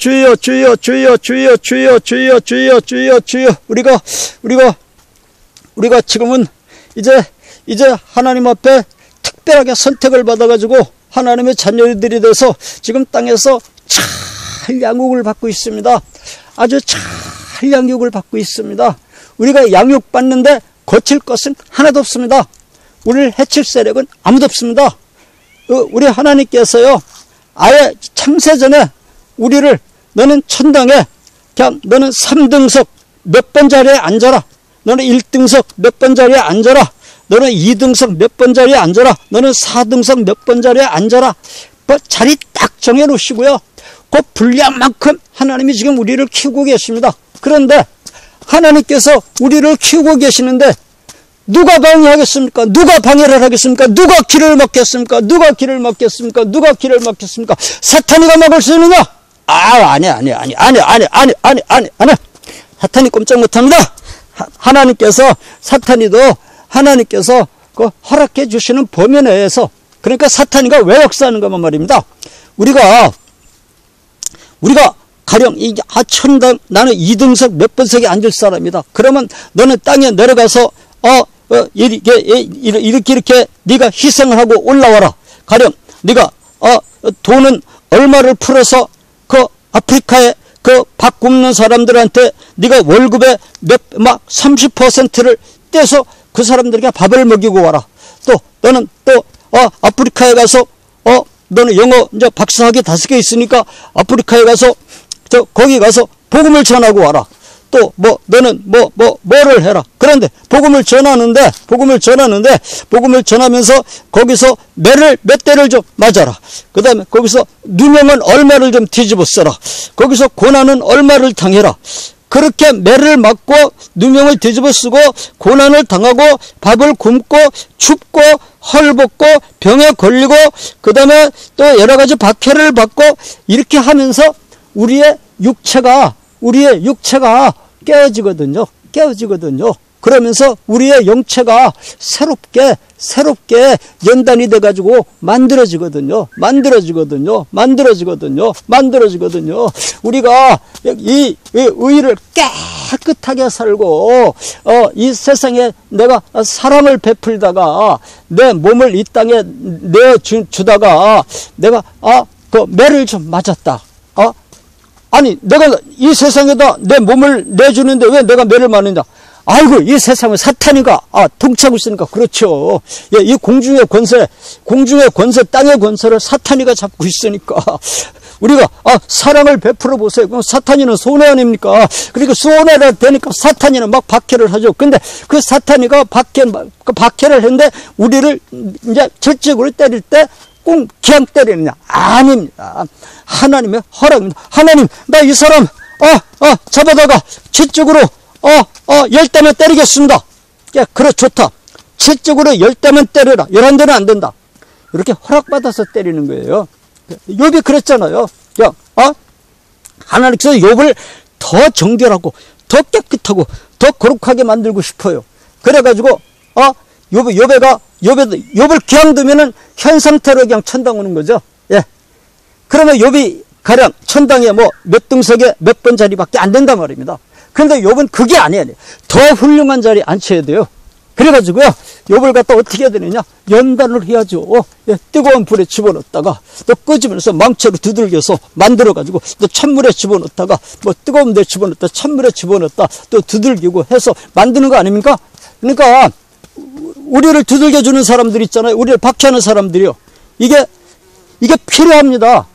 주여, 주여, 주여, 주여, 주여, 주여, 주여, 주여, 주여. 우리가 지금은 이제 하나님 앞에 특별하게 선택을 받아가지고 하나님의 자녀들이 돼서 지금 땅에서 잘 양육을 받고 있습니다. 아주 잘 양육을 받고 있습니다. 우리가 양육받는데 거칠 것은 하나도 없습니다. 우리를 해칠 세력은 아무도 없습니다. 우리 하나님께서요, 아예 창세전에 우리를 너는 천당에 그냥 너는 3등석 몇 번 자리에 앉아라. 너는 1등석 몇 번 자리에 앉아라. 너는 2등석 몇 번 자리에 앉아라. 너는 4등석 몇 번 자리에 앉아라. 뭐 자리 딱 정해놓으시고요. 그 분량만큼 하나님이 지금 우리를 키우고 계십니다. 그런데 하나님께서 우리를 키우고 계시는데 누가 방해하겠습니까? 누가 방해를 하겠습니까? 누가 길을 막겠습니까? 누가 길을 막겠습니까? 누가 길을 막겠습니까? 사탄이가 막을 수 있느냐? 아니. 사탄이 꼼짝 못합니다. 하나님께서 그 허락해 주시는 범위 내에서, 그러니까 사탄이가 왜 역사하는 것만 말입니다. 우리가 가령 천당 나는 2등석 몇 번석에 앉을 사람이다. 그러면 너는 땅에 내려가서 이렇게 네가 희생을 하고 올라와라. 가령 네가 돈은 얼마를 풀어서 그 아프리카에 그 밥 굶는 사람들한테 네가 월급의 막 30%를 떼서 그 사람들에게 밥을 먹이고 와라. 또 너는 아프리카에 가서 너는 영어 이제 박사학위 5개 있으니까 아프리카에 가서 거기 가서 복음을 전하고 와라. 또 너는 뭐를 해라. 그런데 복음을 전하면서 거기서 매를 몇 대를 좀 맞아라. 그 다음에 거기서 누명은 얼마를 좀 뒤집어 써라. 거기서 고난은 얼마를 당해라. 그렇게 매를 맞고 누명을 뒤집어 쓰고 고난을 당하고 밥을 굶고 춥고 헐벗고 병에 걸리고 그 다음에 또 여러 가지 박해를 받고 이렇게 하면서 우리의 육체가 깨어지거든요. 그러면서 우리의 영체가 새롭게 연단이 돼가지고 만들어지거든요. 우리가 이 의를 깨끗하게 살고 이 세상에 내가 사랑을 베풀다가 내 몸을 이 땅에 내주다가 내가 그 매를 좀 맞았다. 아니 내가 이 세상에다 내 몸을 내주는데 왜 내가 매를 맞느냐. 아이고 이 세상에 사탄이가 통치하고 있으니까 그렇죠. 예, 이 공중의 권세 땅의 권세를 사탄이가 잡고 있으니까 우리가 사랑을 베풀어 보세요. 그럼 사탄이는 손해 아닙니까? 그러니까 손해가 되니까 사탄이는 막 박해를 하죠. 근데 그 사탄이가 박해를 했는데 우리를 이제 질적으로 때릴 때 꼭 그냥 때리느냐? 아닙니다. 하나님의 허락입니다. 하나님, 나 이 사람 잡아다가 질적으로 10대만 때리겠습니다. 야, 그래 좋다. 질적으로 10대만 때려라. 11대는 안 된다. 이렇게 허락받아서 때리는 거예요. 욥이 그랬잖아요. 하나님께서 욥을 더 정결하고 더 깨끗하고 더 거룩하게 만들고 싶어요. 그래가지고 욥을 그냥 두면은 현 상태로 그냥 천당 오는 거죠. 예. 그러면 욥이 가령 천당에 몇 등석에 몇 번 자리밖에 안 된단 말입니다. 그런데 욥은 그게 아니에요. 더 훌륭한 자리에 앉혀야 돼요. 그래가지고요, 욥을 갖다 어떻게 해야 되느냐? 연단을 해야죠. 예, 뜨거운 불에 집어넣었다가 또 끄집어내서 망치로 두들겨서 만들어가지고 또 찬물에 집어넣었다가 뜨거운 데 집어넣었다 찬물에 집어넣었다 또 두들기고 해서 만드는 거 아닙니까? 그러니까 우리를 두들겨주는 사람들 있잖아요. 우리를 박해하는 사람들이요. 이게 필요합니다.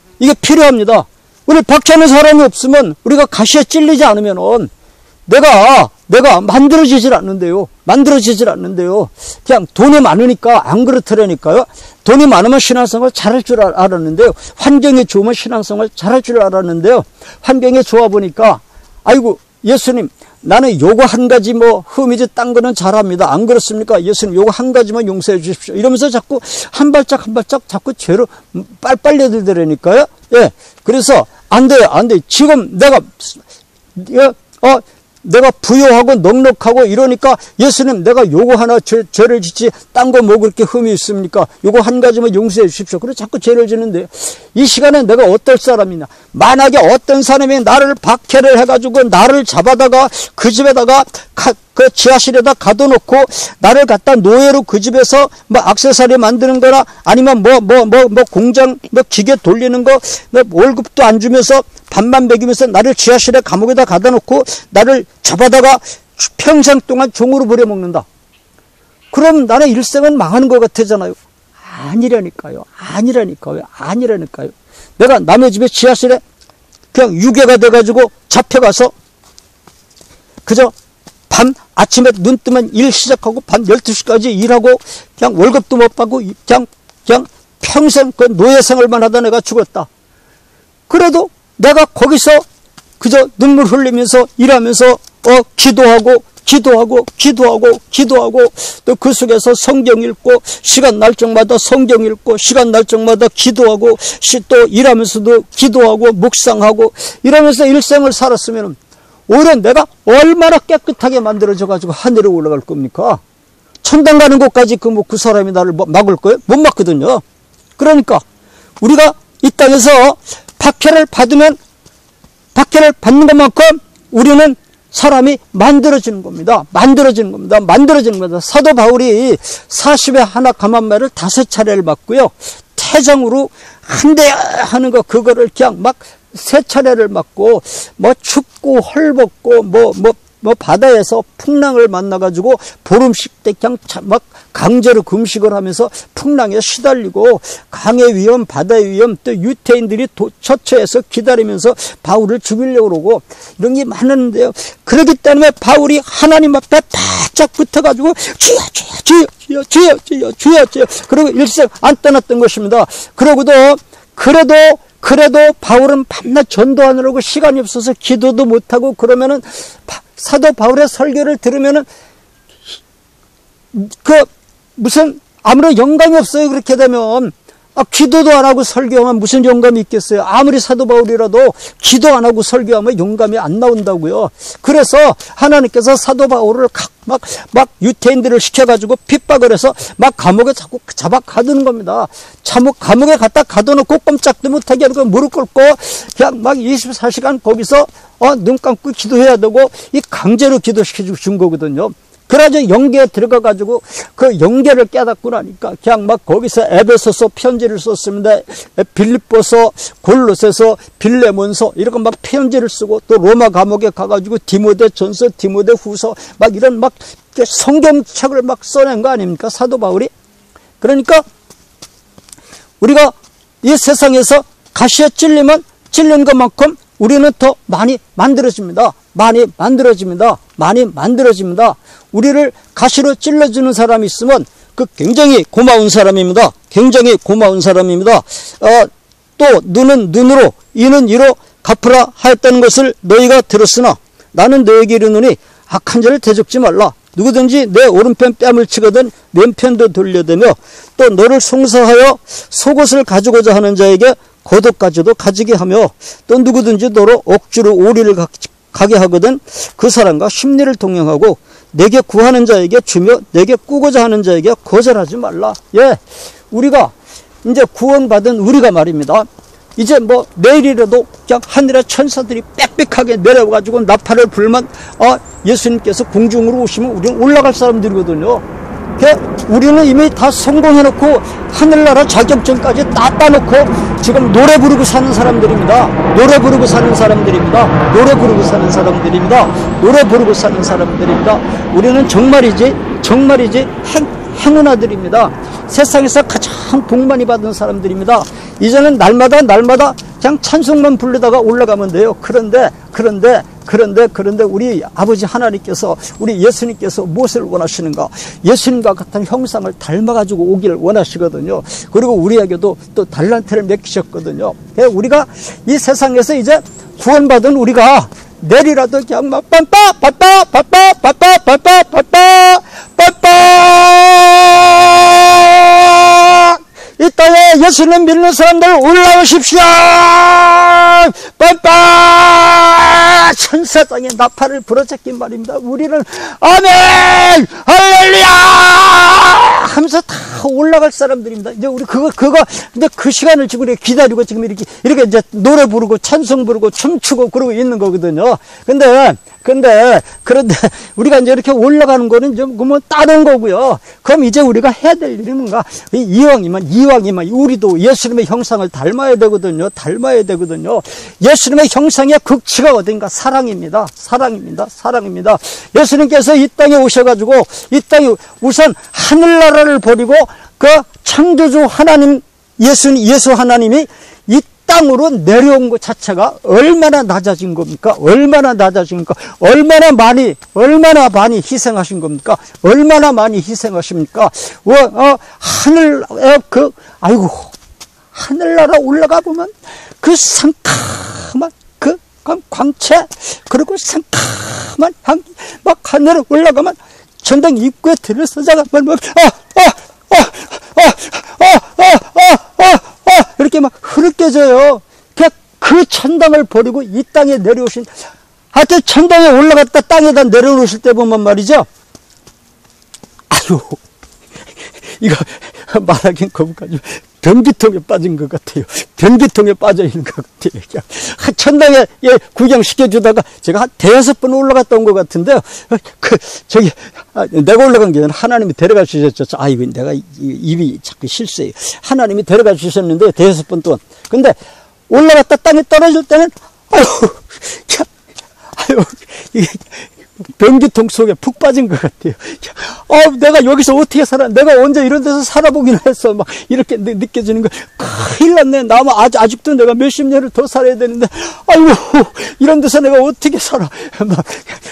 우리를 박해하는 사람이 없으면 우리가 가시에 찔리지 않으면은 내가 만들어지질 않는데요. 그냥 돈이 많으니까 안 그렇더라니까요. 돈이 많으면 신앙생활 잘할 줄 알았는데요. 환경이 좋으면 신앙생활 잘할 줄 알았는데요. 환경이 좋아 보니까 아이고 예수님 나는 요거 한 가지 흠이지 딴 거는 잘합니다. 안 그렇습니까? 예수님 요거 한 가지만 용서해 주십시오. 이러면서 자꾸 한 발짝 자꾸 죄로 빨빨리 들더라니까요. 예. 그래서 안 돼요. 지금 내가 부유하고 넉넉하고 이러니까 예수님 내가 요거 하나 죄를 짓지 딴 거 그렇게 흠이 있습니까? 요거 한 가지만 용서해 주십시오. 그래서 자꾸 죄를 짓는데요. 이 시간에 내가 어떨 사람이냐? 만약에 어떤 사람이 나를 박해를 해가지고 나를 잡아다가 그 집에다가 그 지하실에다 가둬놓고 나를 갖다 노예로 그 집에서 뭐 액세서리 만드는 거나 아니면 뭐 공장 뭐 기계 돌리는 거 월급도 안 주면서 밥만 먹이면서 나를 지하실에 감옥에다 가다 놓고 나를 잡아다가 평생 동안 종으로 부려먹는다. 그럼 나는 일생은 망하는 것 같잖아요. 아니라니까요. 내가 남의 집에 지하실에 그냥 유괴가 돼가지고 잡혀가서 그저 아침에 눈 뜨면 일 시작하고 밤 12시까지 일하고 그냥 월급도 못 받고 그냥 평생 그 노예 생활만 하다 내가 죽었다. 그래도 내가 거기서 그저 눈물 흘리면서 일하면서 기도하고 또 그 속에서 성경 읽고 시간 날 적마다 성경 읽고 시간 날 적마다 기도하고 또 일하면서도 기도하고 묵상하고 이러면서 일생을 살았으면 오히려 내가 얼마나 깨끗하게 만들어져 가지고 하늘에 올라갈 겁니까? 천당 가는 곳까지 그 사람이 나를 막을 거예요? 못 막거든요. 그러니까 우리가 이 땅에서 박해를 받는 것만큼 우리는 사람이 만들어지는 겁니다. 사도 바울이 40에 하나 감한말을 5차례를 맞고요. 태장으로 한 대 하는 거 그거를 그냥 막 3차례를 맞고 뭐 춥고 헐벗고 뭐 바다에서 풍랑을 만나가지고 보름씩 때 그냥 막 강제로 금식을 하면서 풍랑에 시달리고 강의 위험, 바다의 위험, 또 유태인들이 처처해서 기다리면서 바울을 죽이려고 그러고 이런 게 많았는데요. 그렇기 때문에 바울이 하나님 앞에 바짝 붙어가지고 주여 그리고 일생 안 떠났던 것입니다. 그래도 바울은 밤낮 전도하느라고 시간이 없어서 기도도 못하고 그러면은 사도 바울의 설교를 들으면은 무슨 아무런 영감이 없어요. 그렇게 되면 기도도 안 하고 설교하면 무슨 영감이 있겠어요. 아무리 사도 바울이라도 기도 안 하고 설교하면 영감이 안 나온다고요. 그래서 하나님께서 사도 바울을 막 유태인들을 시켜가지고 핍박을 해서 막 감옥에 자꾸 잡아 가두는 겁니다. 감옥에 갖다 가둬놓고 꼼짝도 못하게 하고 무릎 꿇고 그냥 막 24시간 거기서 눈 감고 기도해야 되고 이 강제로 기도시켜 준 거거든요. 그래가지고 영계에 들어가가지고 그 영계를 깨닫고 나니까 그냥 막 거기서 에베소서 편지를 썼습니다. 빌립보서, 골로새서, 빌레몬서 이렇게 막 편지를 쓰고 또 로마 감옥에 가가지고 디모데전서, 디모데후서 막 이런 막 성경책을 막 써낸 거 아닙니까? 사도 바울이. 그러니까 우리가 이 세상에서 가시에 찔리면 찔린 것만큼 우리는 더 많이 만들어집니다. 우리를 가시로 찔러주는 사람이 있으면 그 굉장히 고마운 사람입니다. 또 눈은 눈으로 이는 이로 갚으라 하였다는 것을 너희가 들었으나 나는 너에게 이르노니 악한 자를 대적지 말라. 누구든지 내 오른편 뺨을 치거든 왼편도 돌려대며 또 너를 송사하여 속옷을 가지고자 하는 자에게 겉옷까지도 가지게 하며 또 누구든지 너로 억지로 오리를 가게 하거든 그 사람과 심리를 동행하고 내게 구하는 자에게 주며 내게 꾸고자 하는 자에게 거절하지 말라. 예, 우리가 이제 구원받은 우리가 말입니다. 이제 뭐 내일이라도 그냥 하늘의 천사들이 빽빽하게 내려가지고 나팔을 불면 예수님께서 공중으로 오시면 우리는 올라갈 사람들이거든요. 우리는 이미 다 성공해놓고 하늘나라 자격증까지 다 따놓고 지금 노래 부르고 사는 사람들입니다. 우리는 정말이지 행운아들입니다. 세상에서 가장 복 많이 받은 사람들입니다. 이제는 날마다 그냥 찬송만 부르다가 올라가면 돼요. 그런데 우리 아버지 하나님께서 우리 예수님께서 무엇을 원하시는가? 예수님과 같은 형상을 닮아가지고 오기를 원하시거든요. 그리고 우리에게도 또 달란트를 맡기셨거든요. 우리가 이 세상에서 이제 구원받은 우리가 내일이라도 그냥 막 이 땅에 예수님 믿는 사람들 올라오십시오. 천사장의 나팔을 부러잡긴 말입니다. 우리는 아멘 할렐루야 하면서 다 올라갈 사람들입니다. 이제 우리 근데 그 시간을 지금 이렇게 기다리고 지금 이렇게 이제 노래 부르고 찬송 부르고 춤추고 그러고 있는 거거든요. 그런데 우리가 이제 이렇게 올라가는 거는 좀 뭐 다른 거고요. 그럼 이제 우리가 해야 될 일이 뭔가 이왕이면 우리도 예수님의 형상을 닮아야 되거든요. 예수님의 형상의 극치가 어딘가? 사랑입니다. 예수님께서 이 땅에 오셔가지고 이 땅에 우선 하늘나라를 버리고 그 창조주 하나님 예수 하나님이 이 땅으로 내려온 것 자체가 얼마나 낮아진 겁니까? 얼마나 많이 희생하신 겁니까? 얼마나 많이 희생하십니까? 하늘나라 올라가 보면 그 상큼한 그 광채, 그리고 상큼한 향기, 막 하늘에 올라가면 전당 입구에 들어서자가 이렇게 막 흐르껴져요. 그 천당을 버리고 이 땅에 내려오신, 하여튼 천당에 올라갔다 땅에다 내려오실 때 보면 말이죠. 이거 말하긴 거북하죠. 변기통에 빠진 것 같아요. 변기통에 빠져 있는 것 같아요. 천당에 구경시켜주다가 제가 한 5번 올라갔다 온 것 같은데요. 내가 올라간 게 아니라 하나님이 데려가 주셨죠. 이거 내가 입이 자꾸 실수해요. 하나님이 데려가 주셨는데 5번 동안. 근데 올라갔다 땅에 떨어질 때는, 이게 변기통 속에 푹 빠진 것 같아요. 내가 여기서 어떻게 살아? 내가 언제 이런 데서 살아보긴 했어. 막 이렇게 느껴지는 거. 큰일 났네. 아직도 내가 몇십 년을 더 살아야 되는데, 이런 데서 내가 어떻게 살아? 막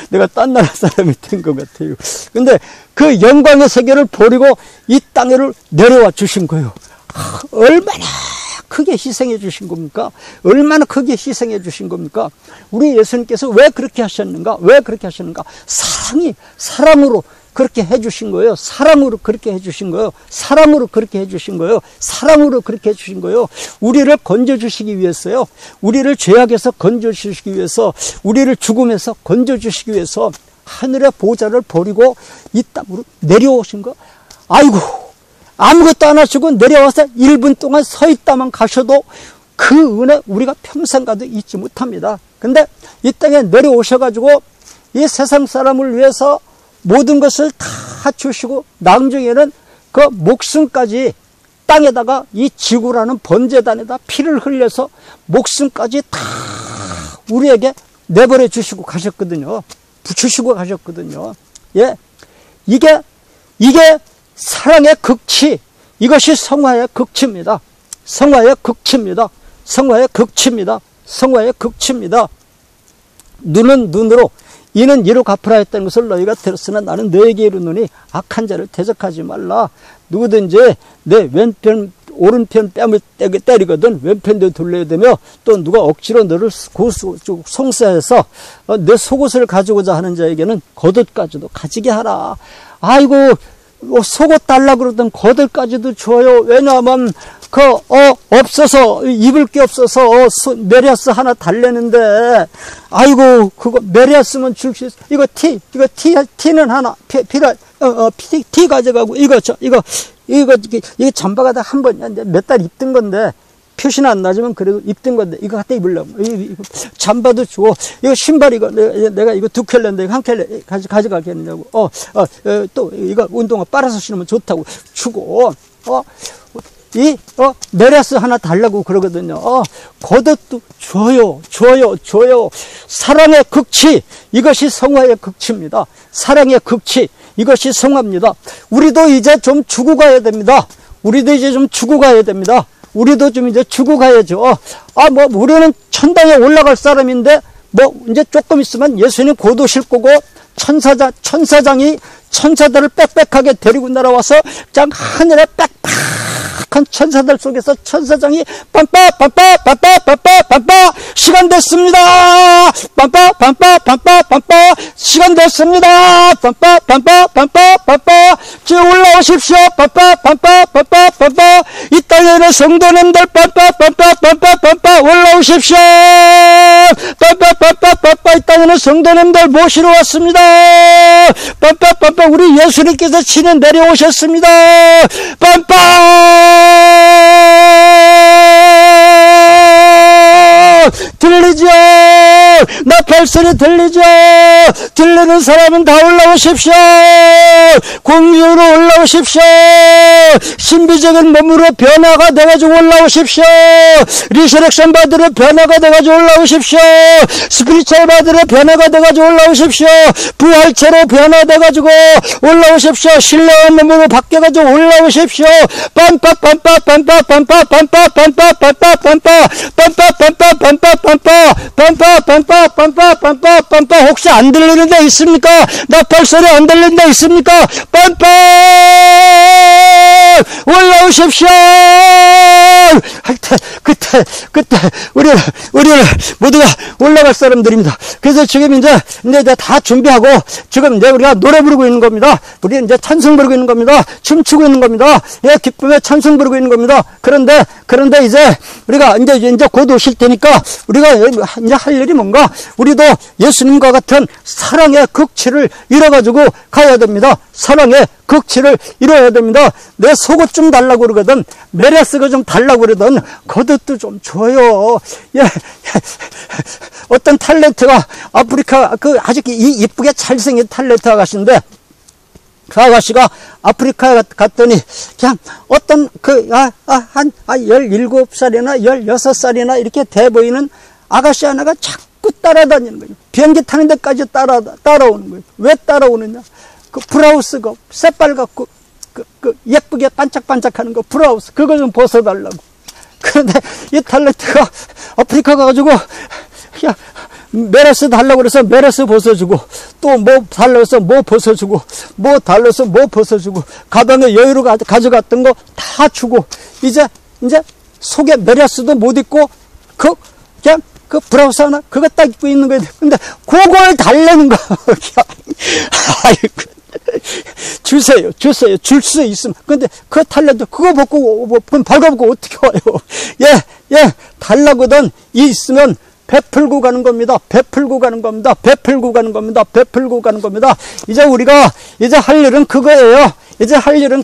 내가 딴 나라 사람이 된 것 같아요. 근데 그 영광의 세계를 버리고 이 땅에를 내려와 주신 거예요. 얼마나 크게 희생해 주신 겁니까? 얼마나 크게 희생해 주신 겁니까? 우리 예수님께서 왜 그렇게 하셨는가? 사랑으로 그렇게 해주신 거예요. 사랑으로 그렇게 해주신 거예요. 우리를 건져주시기 위해서요. 우리를 죄악에서 건져주시기 위해서, 우리를 죽음에서 건져주시기 위해서 하늘의 보좌를 버리고 이 땅으로 내려오신 거. 아무것도 안 하시고 내려와서 1분 동안 서 있다만 가셔도 그 은혜 우리가 평생 가도 잊지 못합니다. 근데 이 땅에 내려오셔가지고 이 세상 사람을 위해서 모든 것을 다 주시고 나중에는 그 목숨까지 땅에다가 이 지구라는 번제단에다 피를 흘려서 목숨까지 다 우리에게 내버려 주시고 가셨거든요. 예, 이게 사랑의 극치, 이것이 성화의 극치입니다. 눈은 눈으로, 이는 이로 갚으라 했다는 것을 너희가 들었으나 나는 너에게 이르노니 악한 자를 대적하지 말라. 누구든지 내 왼편 오른편 뺨을 때리거든 왼편도 돌려대며, 또 누가 억지로 너를 송사해서 내 속옷을 가지고자 하는 자에게는 겉옷까지도 가지게 하라. 속옷 달라 그러던 겉옷까지도 줘요. 왜냐하면 없어서, 입을 게 없어서 메리아스 하나 달래는데, 그거 메리아스면 줄 수 있어. 이거 티는 하나 티 가져가고, 이거 잠바가 다 한 번 몇 달 입던 건데 표시는 안 나지만 그래도 입던 건데 이거 갖다 입으려고. 이거 잠바도 주고, 이거 신발 내가 이거 2켤레인데 이거 1켤레 가져가겠느냐고. 또 이거 운동화 빨아서 신으면 좋다고 주고, 메리아스 하나 달라고 그러거든요. 겉옷도 줘요. 사랑의 극치, 이것이 성화의 극치입니다. 사랑의 극치, 이것이 성화입니다. 우리도 이제 좀 죽고 가야 됩니다. 우리도 좀 이제 죽고 가야죠. 우리는 천당에 올라갈 사람인데, 이제 조금 있으면 예수님 곧 오실 거고, 천사장이 천사들을 빽빽하게 데리고 날아와서 장 하늘에 빽빽한 천사들 속에서 천사장이 빰빠 시간 됐습니다. 빰빠 시간 됐습니다. 빰빠 지 올라오십시오. 빰빠 이 땅에 있는 성도님들 빰빠 올라오십시오. 빰빠 우리가 이 땅에는 성도님들 모시러 왔습니다. 빰빰빰빰 우리 예수님께서 친히 내려오셨습니다. 빰빰 들리죠? 나팔소리 들리죠? 들리는 사람은 다 올라오십시오. 공중으로 올라오십시오. 신비적인 몸으로 변화가 돼가지고 올라오십시오. 리서렉션 받으러 변화가 돼가지고 올라오십시오. 스피리추얼 받으러 변화가 돼가지고 올라오십시오. 부활체로 변화돼가지고 올라오십시오. 신령한 몸으로 바뀌어가지고 올라오십시오. 빰빰 혹시 안 들리는 데 있습니까? 나팔소리 안 들리는 데 있습니까? 빰빰 올라오십시오. 그때 우리는 모두가 올라갈 사람들입니다. 그래서 지금 이제 다 준비하고 지금 이제 우리가 노래 부르고 있는 겁니다. 우리 이제 찬송 부르고 있는 겁니다. 춤추고 있는 겁니다. 예, 기쁨의 찬송 부르고 있는 겁니다. 그런데 이제 우리가 이제 곧 오실 테니까 우리가 이제 할 일이 뭔가? 우리도 예수님과 같은 사랑의 극치를 이뤄가지고 가야 됩니다. 사랑의 극치를 이뤄야 됩니다. 내 속옷 좀 달라고 그러거든. 메레스가 좀 달라고 그러거든. 겉옷도 좀 줘요. 예. 어떤 탤런트가 아프리카 아주 이쁘게 잘생긴 탤런트 아가씨인데 그 아가씨가 아프리카에 갔더니 그냥 어떤 17살이나 16살이나 이렇게 돼 보이는 아가씨 하나가 자꾸 따라다니는 거예요. 비행기 타는 데까지 따라오는 거예요. 왜 따라오느냐? 그 브라우스가 새빨갛고 예쁘게 반짝반짝하는 거 브라우스 그거 좀 벗어달라고. 그런데 이 탤런트가 아프리카 가가지고 야 메레스 달라고 그래서 메레스 벗어주고 또 뭐 달라서 뭐 벗어주고 뭐 달라서 뭐 벗어주고 가방에 여유로 가져갔던 거 다 주고 이제 속에 메레스도 못 입고 그냥 그 브라우스 하나 그거 딱 입고 있는 거예요. 근데 그걸 달래는 거. 아이고. 주세요. 줄 수 있으면. 근데 그 탤런트 그거 벗고 발가벗고 어떻게 와요? 예, 달라거든. 있으면 베풀고 가는 겁니다. 베풀고 가는 겁니다. 베풀고 가는 겁니다. 베풀고 가는 겁니다. 이제 우리가 할 일은 그거예요. 이제 할 일은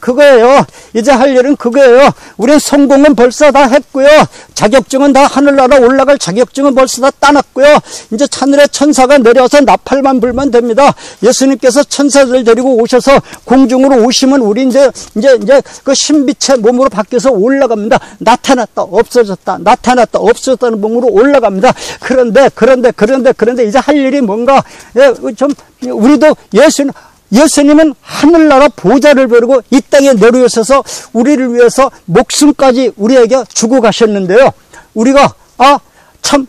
그거예요. 우린 성공은 벌써 다 했고요. 자격증은 다 하늘나라 올라갈 자격증은 벌써 다 따놨고요. 이제 하늘의 천사가 내려와서 나팔만 불면 됩니다. 예수님께서 천사들 데리고 오셔서 공중으로 오시면 우리 이제 그 신빛의 몸으로 바뀌어서 올라갑니다. 나타났다 없어졌다 나타났다 없어졌다는 몸으로 올라갑니다. 그런데 이제 할 일이 뭔가 좀 우리도 예수님은 하늘나라 보좌를 베르고 이 땅에 내려오셔서 우리를 위해서 목숨까지 우리에게 주고 가셨는데요. 우리가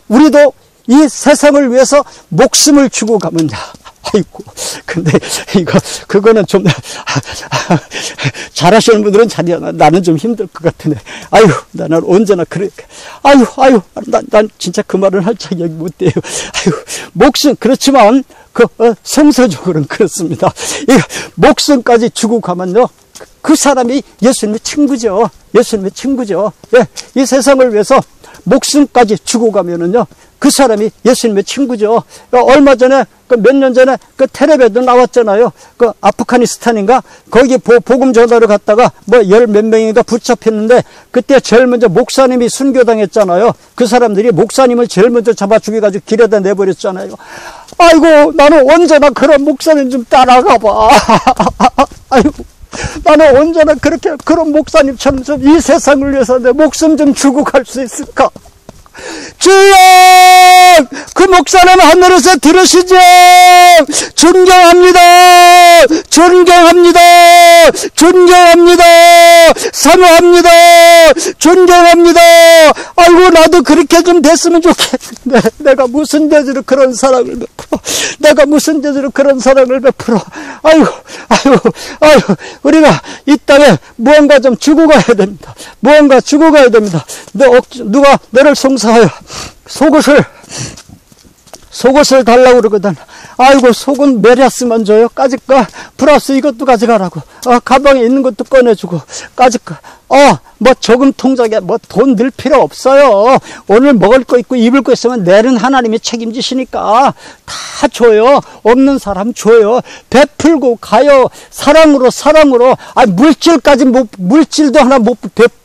우리도 이 세상을 위해서 목숨을 주고 가면 아이고 근데 그거는 좀 잘하시는 분들은 잘이야. 나는 좀 힘들 것 같으네. 아유 나는 언제나 그래. 난 진짜 그 말을 할 자격이 못 돼요. 목숨 그렇지만 성서적으로는 그렇습니다. 목숨까지 주고 가면요 그 사람이 예수님의 친구죠. 예, 이 세상을 위해서 목숨까지 주고 가면은요 그 사람이 예수님의 친구죠. 얼마 전에 몇 년 전에 그 텔레비에도 나왔잖아요. 그 아프가니스탄인가 거기 복음 전하러 갔다가 뭐 열 몇 명인가 붙잡혔는데 그때 제일 먼저 목사님이 순교당했잖아요. 그 사람들이 목사님을 제일 먼저 잡아 죽여가지고 길에다 내버렸잖아요. 아이고 나는 언제나 그런 목사님 좀 따라가봐. 아이고 나는 언제나 그런 목사님처럼 좀 이 세상을 위해서 내 목숨 좀 주고 갈 수 있을까? 주여 그 목사님 하늘에서 들으시죠. 존경합니다. 사모합니다. 존경합니다. 아이고 나도 그렇게 좀 됐으면 좋겠는데 내가 무슨 죄로 그런 사랑을 베풀어. 아이고 우리가 이 땅에 무언가 좀 주고 가야 됩니다. 누가 너를 송사하여 속옷을 달라고 그러거든. 아이고, 속은 메리아스만 줘요. 까짓거 플러스 이것도 가져가라고. 가방에 있는 것도 꺼내주고, 까짓거. 뭐 저금 통장에 뭐 돈 넣을 필요 없어요. 오늘 먹을 거 있고 입을 거 있으면 내일은 하나님이 책임지시니까 다 줘요. 없는 사람 줘요. 베풀고 가요. 사랑으로. 물질까지 물질도 하나 못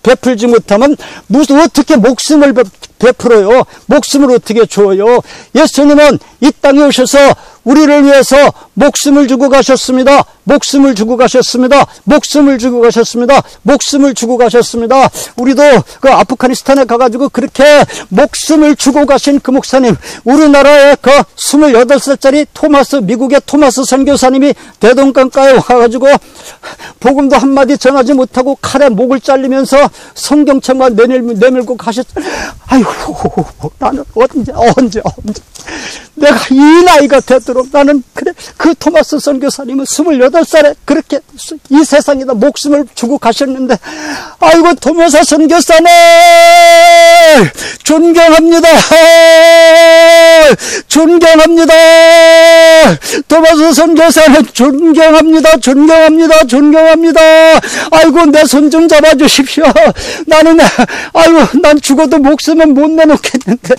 베풀지 못하면 무슨 어떻게 목숨을 베풀어요? 목숨을 어떻게 줘요? 예수님은 이 땅에 오셔서 우리를 위해서 목숨을 주고 가셨습니다. 목숨을 주고 가셨습니다. 목숨을 주고 가셨습니다. 목숨을 주고 가셨습니다. 우리도 그 아프가니스탄에 가가지고 그렇게 목숨을 주고 가신 그 목사님, 우리나라의 그 28살짜리 미국의 토마스 선교사님이 대동강가에 와가지고 복음도 한마디 전하지 못하고 칼에 목을 잘리면서 성경책만 내밀고 가셨잖아요. 아이고, 나는 언제 내가 이 나이가 되도록 나는 그래, 그 토마스 선교사님은 28살에 그렇게 이 세상에다 목숨을 주고 가셨는데, 아이고, 토마스 선교사님 존경합니다. 토마스 선교사님 존경합니다. 아이고, 내 손 좀 잡아주십시오. 난 죽어도 목숨은 못 내놓겠는데.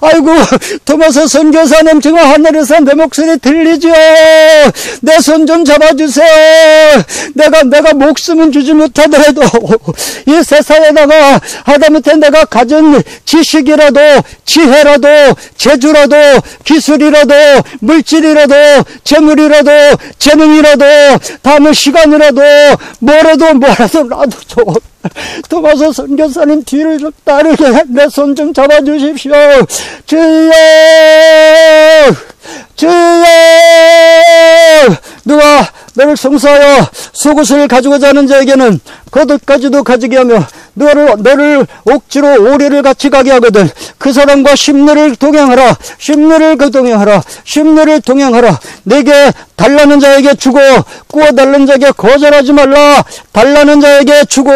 아이고, 토마스 선교사님, 지금 하늘에서 내 목소리 들리죠? 내 손 좀 잡아주세요. 내가 목숨은 주지 못하더라도 이 세상에다가 하다못해 내가 가진 지식이라도, 지혜라도, 재주라도, 기술이라도, 물질이라도, 재물이라도, 재능이라도, 다음은 시간이라도, 뭐라도 놔두죠. 토마스 선교사님 뒤를 좀 따르게 내 손 좀 잡아주십시오. 주여, 누가 너를 송사하여 속옷을 가지고 자는 자에게는 겉옷까지도 가지게 하며 너를 억지로 오리를 같이 가게 하거든. 그 사람과 심리를 동행하라. 내게 달라는 자에게 주고 구워달라는 자에게 거절하지 말라. 달라는 자에게 주고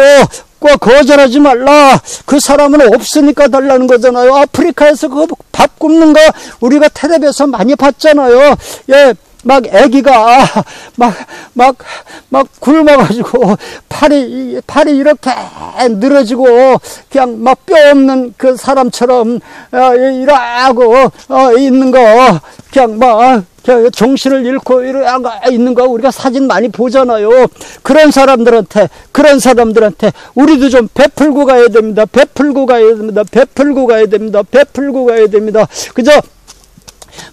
거절하지 말라. 그 사람은 없으니까 달라는 거잖아요. 아프리카에서 그 밥 굽는 거 우리가 텔레비에서 많이 봤잖아요. 예, 막 애기가 막 굶어가지고 팔이 이렇게 늘어지고 그냥 막 뼈 없는 그 사람처럼 이러고 있는 거, 그냥 막 정신을 잃고 이러고 있는 거 우리가 사진 많이 보잖아요. 그런 사람들한테 우리도 좀 베풀고 가야 됩니다. 그저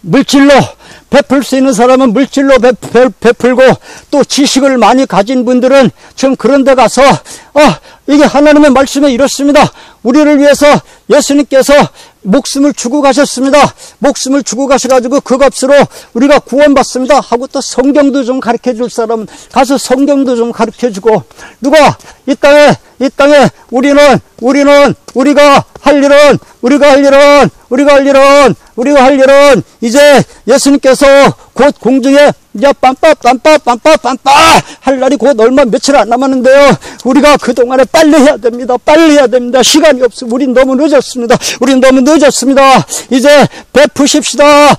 물질로 베풀 수 있는 사람은 물질로 베풀고, 또 지식을 많이 가진 분들은 좀 그런 데 가서 이게 하나님의 말씀에 이렇습니다. 우리를 위해서 예수님께서 목숨을 주고 가셨습니다. 목숨을 주고 가셔가지고 그 값으로 우리가 구원받습니다 하고, 또 성경도 좀 가르쳐 줄 사람은 가서 성경도 좀 가르쳐 주고, 누가 이 땅에 우리가 할 일은 이제 예수님께서 곧 공중에 이제 빰빠 할 날이 곧 얼마 며칠 안 남았는데요. 우리가 그동안에 빨리 해야 됩니다. 시간이 없어. 우린 너무 늦었습니다. 이제 베푸십시다.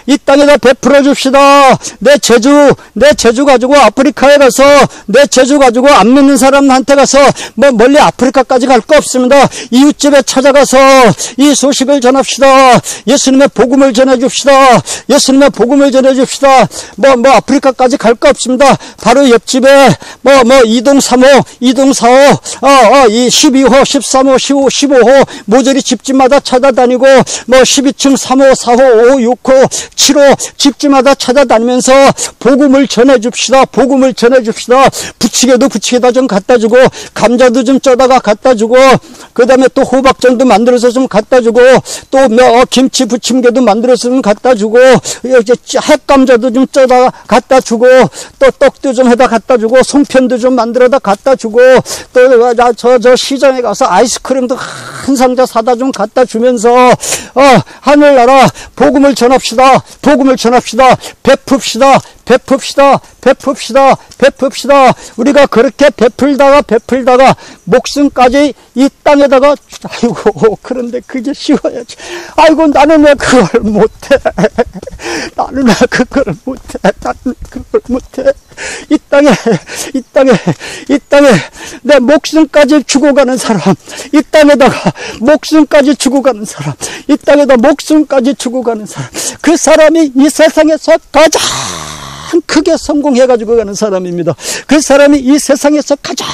이 땅에다 베풀어 줍시다. 내 제주 가지고 아프리카에 가서, 내 제주 가지고 안 믿는 사람한테 가서 뭐 멀리 아프리카까지 갈 거 없습니다. 이웃집에 찾아가서 이 소식을 전합시다. 예수님의 복음을 전해줍시다. 뭐 아프리카까지 갈 거 없습니다. 바로 옆집에 뭐 2동 3호, 2동 4호, 이 12호, 13호, 15호 모조리 집집마다 찾아다니고, 뭐 12층 3호, 4호, 5호, 6호, 7호 집집마다 찾아다니면서 복음을 전해줍시다. 부치게다 좀 갖다 주고, 감자도 좀 쪄다가 갖다 주고, 그 다음에 또 호박전도 만들어서 좀 갖다 주고, 또 김치 부침개도 만들어서 좀 갖다 주고, 핵감자도 좀 쪄다 갖다 주고, 또 떡도 좀 해다 갖다 주고, 송편도 좀 만들어다 갖다 주고, 또 저 시장에 가서 아이스크림도 한 상자 사다 좀 갖다 주면서 하늘나라 복음을 전합시다. 베풉시다. 베풉시다. 베풉시다. 베풉시다. 우리가 그렇게 베풀다가 목숨까지 이 땅에다가, 아이고, 그런데 그게 쉬워야지. 아이고, 나는 왜 그걸 못해? 나는 왜 그걸 못해? 나는 그걸 못해? 이 땅에 내 목숨까지 주고 가는 사람, 이 땅에다가 목숨까지 주고 가는 사람, 이 땅에다 목숨까지 주고 가는 사람, 그 사람이 이 세상에서 가장 크게 성공해가지고 가는 사람입니다. 그 사람이 이 세상에서 가장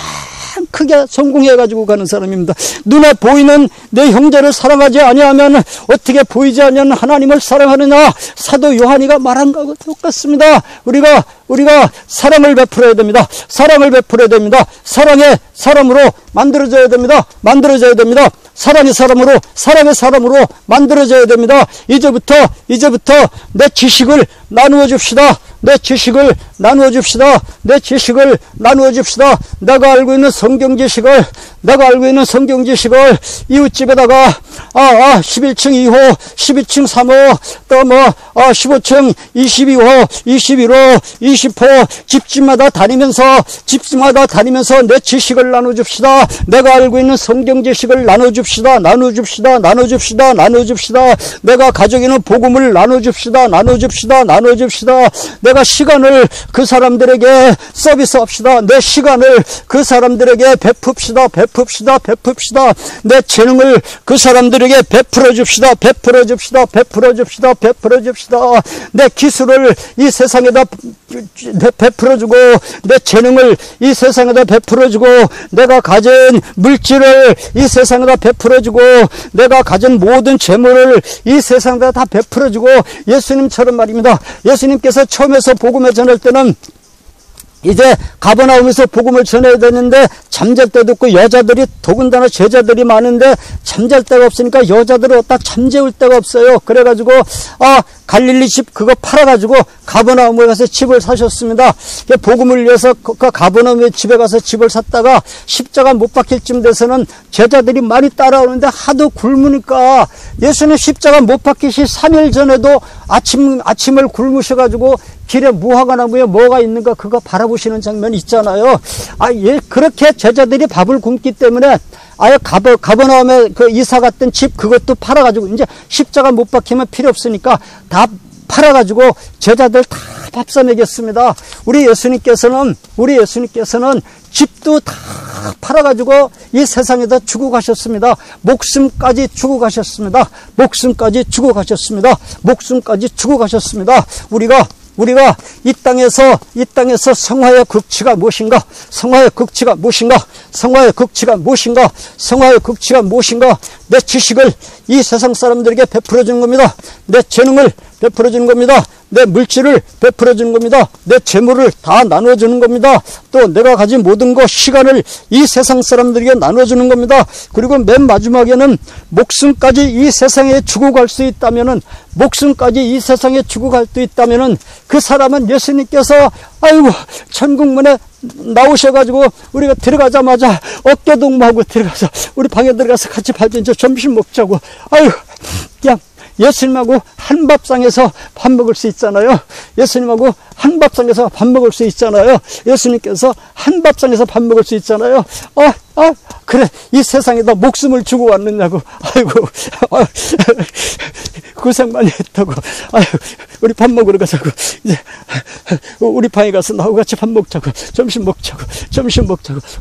크게 성공해가지고 가는 사람입니다. 눈에 보이는 내 형제를 사랑하지 아니하면 어떻게 보이지 않는 하나님을 사랑하느냐? 사도 요한이가 말한 거하고 똑같습니다. 우리가 사랑을 베풀어야 됩니다. 사랑을 베풀어야 됩니다. 사랑의 사람으로 만들어져야 됩니다. 만들어져야 됩니다. 사랑의 사람으로 만들어져야 됩니다. 이제부터 내 지식을 나누어 줍시다. 내 지식을 나누어 줍시다. 내 지식을 나누어 줍시다. 내가 알고 있는 성경 지식을 이웃집에다가 11층 2호, 12층 3호, 또 15층 22호, 21호, 20호 집집마다 다니면서 내 지식을 나눠 줍시다. 내가 알고 있는 성경 지식을 나눠 줍시다. 나눠 줍시다. 내가 가지고 있는 복음을 나눠 줍시다. 내가 시간을 그 사람들에게 서비스합시다. 내 시간을 그 사람들에게 베풉시다. 내 재능을 그 사람들에게 베풀어 줍시다. 내 기술을 이 세상에다 베풀어주고, 내 재능을 이 세상에다 베풀어주고, 내가 가진 물질을 이 세상에다 베풀어주고, 내가 가진 모든 재물을 이 세상에다 다 베풀어주고, 예수님처럼 말입니다. 예수님께서 처음에서 복음을 전할 때는 이제 가버나움에서 복음을 전해야 되는데 잠잘 때도 없고, 여자들이 더군다나 제자들이 많은데 잠잘 데가 없으니까 여자들을 어디다 잠재울 데가 없어요. 그래가지고 갈릴리 집 그거 팔아가지고 가버나움에 가서 집을 사셨습니다. 복음을 위해서 가버나움의 집에 가서 집을 샀다가 십자가 못 박힐 쯤 돼서는 제자들이 많이 따라오는데 하도 굶으니까, 예수님 십자가 못 박히시 3일 전에도 아침을 굶으셔가지고 길에 무화과 나무에 뭐가 있는가 그거 바라보시는 장면이 있잖아요. 그렇게 제자들이 밥을 굶기 때문에 아예 가버나움에 그 이사 갔던 집 그것도 팔아가지고, 이제 십자가 못 박히면 필요 없으니까 다 팔아가지고 제자들 다 밥 사 먹였습니다. 우리 예수님께서는 집도 다 팔아가지고 이 세상에다 주고 가셨습니다. 목숨까지 주고 가셨습니다. 우리가 이 땅에서 성화의 극치가 무엇인가? 내 지식을 이 세상 사람들에게 베풀어 주는 겁니다. 내 재능을 베풀어 주는 겁니다. 내 물질을 베풀어 주는 겁니다. 내 재물을 다 나눠 주는 겁니다. 또 내가 가진 모든 것, 시간을 이 세상 사람들에게 나눠 주는 겁니다. 그리고 맨 마지막에는 목숨까지 이 세상에 주고 갈 수 있다면은, 그 사람은 예수님께서 천국문에 나오셔가지고 우리가 들어가자마자 어깨동무하고 들어가서 우리 방에 들어가서 같이 이제 점심 먹자고. 그냥 예수님하고 한밥상에서 밥 먹을 수 있잖아요. 예수님께서 한밥상에서 밥 먹을 수 있잖아요. 그래, 이 세상에다 목숨을 주고 왔느냐고. 고생 많이 했다고. 우리 밥 먹으러 가자고. 이제 우리 방에 가서 나하고 같이 밥 먹자고. 점심 먹자고.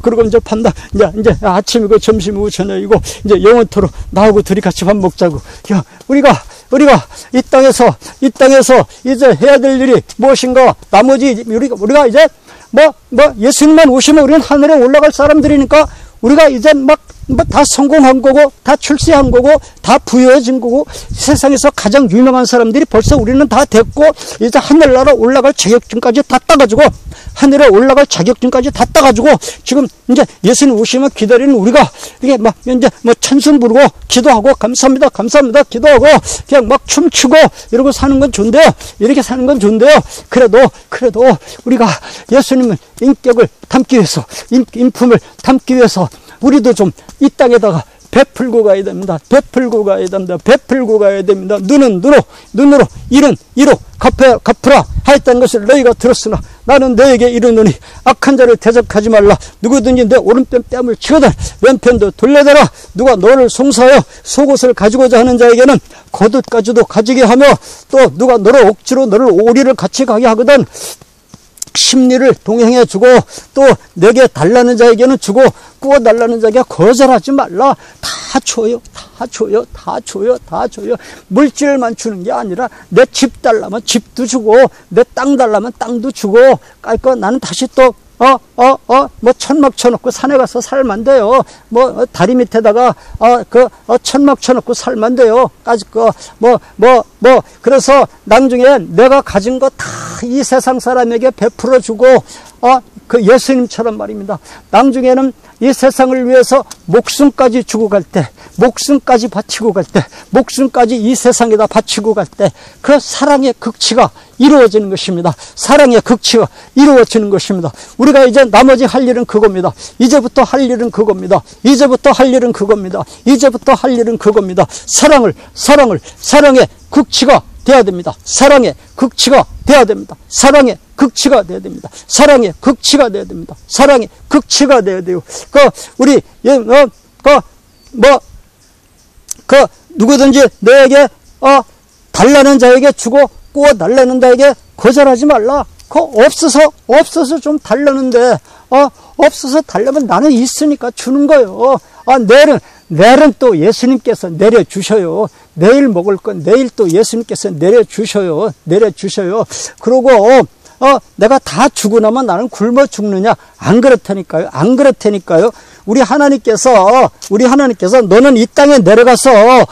그리고 이제 이제 아침이고 점심이고 저녁이고 이제 영원토록 나하고 둘이 같이 밥 먹자고. 야, 우리가 이 땅에서 이제 해야 될 일이 무엇인가? 나머지 우리가 이제 예수님만 오시면 우리는 하늘에 올라갈 사람들이니까, 우리가 이제 다 성공한 거고, 다 출세한 거고, 다 부유해진 거고, 세상에서 가장 유명한 사람들이 벌써 우리는 다 됐고, 이제 하늘나라 올라갈 자격증까지 다 따가지고, 지금 이제 예수님 오시면 기다리는 우리가, 이게 이제 찬송 부르고, 기도하고, 감사합니다, 기도하고, 그냥 춤추고, 이러고 사는 건 좋은데요. 이렇게 사는 건 좋은데요. 그래도 우리가 예수님의 인격을 담기 위해서, 인품을 담기 위해서, 우리도 좀 이 땅에다가 베풀고 가야 됩니다. 베풀고 가야 됩니다. 베풀고 가야 됩니다. 눈은 눈으로, 이는 이로 갚으라 하였다는 것을 너희가 들었으나 나는 너에게 이르노니 악한 자를 대적하지 말라. 누구든지 내 오른편 뺨을 치거든 왼편도 돌려대라. 누가 너를 송사하여 속옷을 가지고자 하는 자에게는 겉옷까지도 가지게 하며 또 누가 너를 억지로 너를 오리를 같이 가게 하거든 심리를 동행해 주고 또 내게 달라는 자에게는 주고 구워 달라는 자에게 거절하지 말라. 다 줘요. 다 줘요. 다 줘요. 다 줘요. 물질만 주는 게 아니라 내 집 달라면 집도 주고 내 땅 달라면 땅도 주고 그러니까 나는 다시 또 뭐 천막 쳐놓고 산에 가서 살면 돼요. 뭐 다리 밑에다가 천막 쳐놓고 살면 돼요. 까짓 거 그래서 나중에 내가 가진 거 다 이 세상 사람에게 베풀어 주고 그 예수님처럼 말입니다. 나중에는 이 세상을 위해서 목숨까지 주고 갈 때, 목숨까지 바치고 갈 때, 목숨까지 이 세상에다 바치고 갈 때 그 사랑의 극치가 이루어지는 것입니다. 사랑의 극치가 이루어지는 것입니다. 우리가 이제 나머지 할 일은 그겁니다. 이제부터 할 일은 그겁니다. 이제부터 할 일은 그겁니다. 이제부터 할 일은 그겁니다. 사랑의 극치가 돼야 됩니다. 사랑의 극치가 돼야 됩니다. 사랑의 극치가 돼야 됩니다. 사랑의 극치가 돼야 됩니다. 사랑의 극치가 돼야 돼요. 우리 누구든지 너에게 달라는 자에게 주고 구워 달라는 자에게 거절하지 말라. 없어서 좀 달라는데 없어서 달라면 나는 있으니까 주는 거예요. 내일은 또 예수님께서 내려주셔요. 내일 먹을 건 내일 또 예수님께서 내려주셔요. 그러고 내가 다 주고 나면 나는 굶어 죽느냐? 안 그렇다니까요. 안 그렇다니까요. 우리 하나님께서 너는 이 땅에 내려가서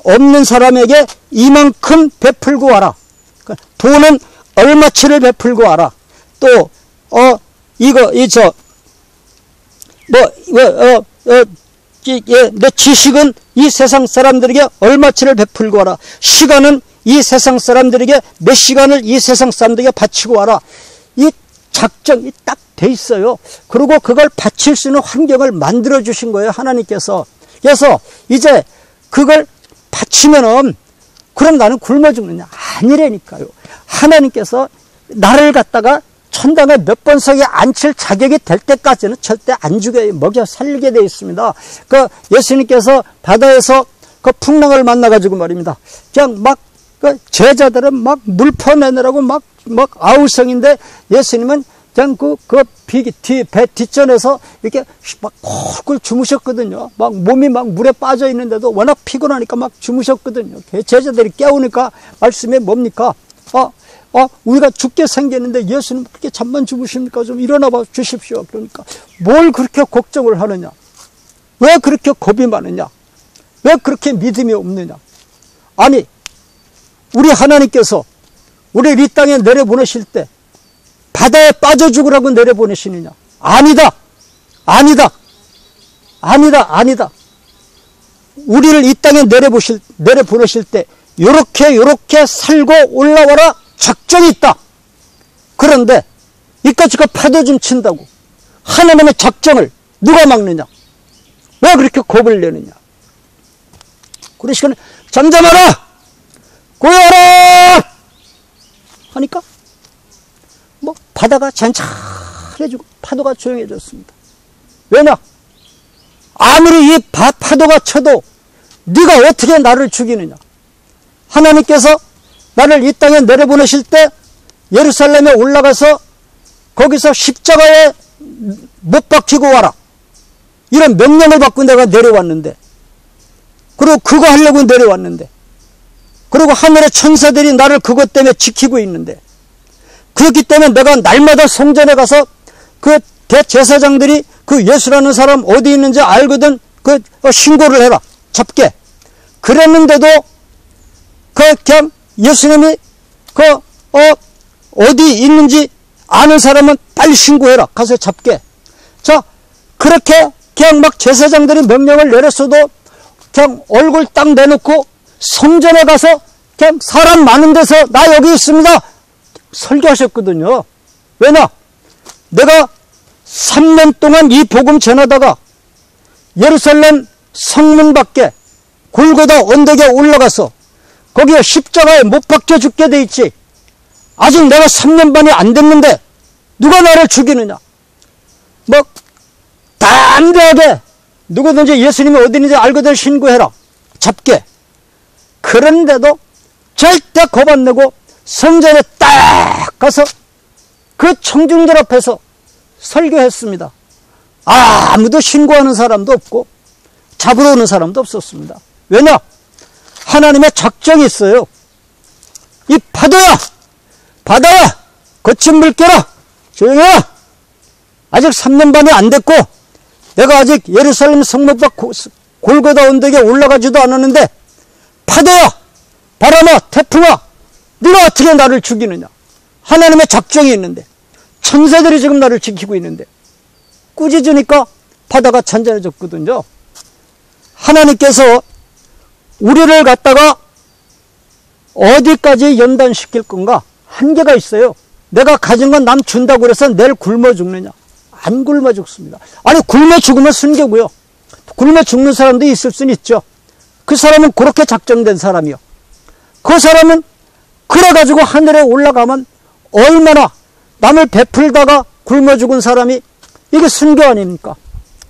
없는 사람에게 이만큼 베풀고 와라. 돈은 얼마치를 베풀고 와라. 또 내 지식은 이 세상 사람들에게 얼마치를 베풀고 와라. 시간은 이 세상 사람들에게 몇 시간을 이 세상 사람들에게 바치고 와라. 이 작정이 딱 돼 있어요. 그리고 그걸 바칠 수 있는 환경을 만들어 주신 거예요, 하나님께서. 그래서 이제 그걸 바치면은 그럼 나는 굶어 죽느냐? 아니라니까요. 하나님께서 나를 갖다가 천당에 몇 번석에 앉힐 자격이 될 때까지는 절대 안 죽여요. 먹여 살게 되어 있습니다. 예수님께서 바다에서 풍랑을 만나가지고 말입니다. 그냥 제자들은 물 퍼내느라고 아우성인데 예수님은 그냥 배 뒷전에서 이렇게 콜콜 주무셨거든요. 몸이 물에 빠져 있는데도 워낙 피곤하니까 주무셨거든요. 제자들이 깨우니까 말씀이 뭡니까? 우리가 죽게 생겼는데 예수님 그렇게 잠만 주무십니까? 좀 일어나 봐 주십시오. 그러니까 뭘 그렇게 걱정을 하느냐? 왜 그렇게 겁이 많으냐? 왜 그렇게 믿음이 없느냐? 아니, 우리 하나님께서 우리를 이 땅에 내려보내실 때 바다에 빠져 죽으라고 내려보내시느냐? 아니다. 우리를 이 땅에 내려보내실 때 요렇게 살고 올라와라 작정이 있다. 그런데 이까지 파도 좀 친다고 하나님의 작정을 누가 막느냐? 왜 그렇게 겁을 내느냐? 그러시거든 잠잠하라! 고요하라! 하니까 바다가 잔잔해지고 파도가 조용해졌습니다. 왜냐? 아무리 이 파도가 쳐도 네가 어떻게 나를 죽이느냐? 하나님께서 나를 이 땅에 내려보내실 때 예루살렘에 올라가서 거기서 십자가에 못 박히고 와라. 이런 명령을 받고 내가 내려왔는데, 그리고 그거 하려고 내려왔는데, 그리고 하늘의 천사들이 나를 그것 때문에 지키고 있는데, 그렇기 때문에 내가 날마다 성전에 가서 그 대제사장들이 그 예수라는 사람 어디 있는지 알거든 신고를 해라. 잡게. 그랬는데도 그냥 예수님이 어디 있는지 아는 사람은 빨리 신고해라. 가서 잡게. 자, 그렇게 그냥 제사장들이 명령을 내렸어도 그냥 얼굴 딱 내놓고 성전에 가서 그냥 사람 많은 데서 나 여기 있습니다. 설교하셨거든요. 왜냐? 내가 3년 동안 이 복음 전하다가 예루살렘 성문 밖에 골고다 언덕에 올라가서 거기에 십자가에 못 박혀 죽게 돼 있지. 아직 내가 3년 반이 안 됐는데 누가 나를 죽이느냐. 뭐 담대하게 누구든지 예수님이 어디 있는지 알거든 신고해라. 잡게. 그런데도 절대 겁 안 내고 성전에 딱 가서 그 청중들 앞에서 설교했습니다. 아무도 신고하는 사람도 없고 잡으러 오는 사람도 없었습니다. 왜냐? 하나님의 작정이 있어요. 이 파도야! 바다야! 거친 물결아! 조용해라! 아직 3년 반이 안 됐고 내가 아직 예루살렘 성문 밖 골고다 언덕에 올라가지도 않았는데 파도야! 바람아! 태풍아! 네가 어떻게 나를 죽이느냐? 하나님의 작정이 있는데 천사들이 지금 나를 지키고 있는데 꾸짖으니까 바다가 잔잔해졌거든요. 하나님께서 우리를 갖다가 어디까지 연단시킬 건가? 한계가 있어요. 내가 가진 건 남 준다고 그래서 내일 굶어 죽느냐? 안 굶어 죽습니다. 아니 굶어 죽으면 순교고요. 굶어 죽는 사람도 있을 수는 있죠. 그 사람은 그렇게 작정된 사람이요. 그 사람은 그래가지고 하늘에 올라가면 얼마나 남을 베풀다가 굶어 죽은 사람이 이게 순교 아닙니까?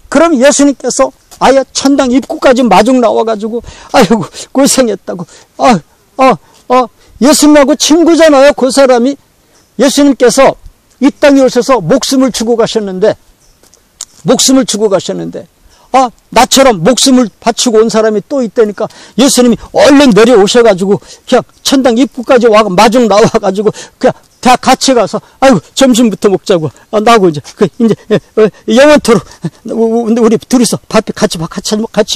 그럼 예수님께서 아예 천당 입구까지 마중 나와가지고 아이고 고생했다고 예수님하고 친구잖아요. 그 사람이. 예수님께서 이 땅에 오셔서 목숨을 주고 가셨는데 나처럼 목숨을 바치고 온 사람이 또 있다니까 예수님이 얼른 내려오셔가지고 그냥 천당 입구까지 와 마중 나와가지고 그냥 다 같이 가서 아이고 점심부터 먹자고 나하고 이제 영원토록 우리 둘이서 밥 같이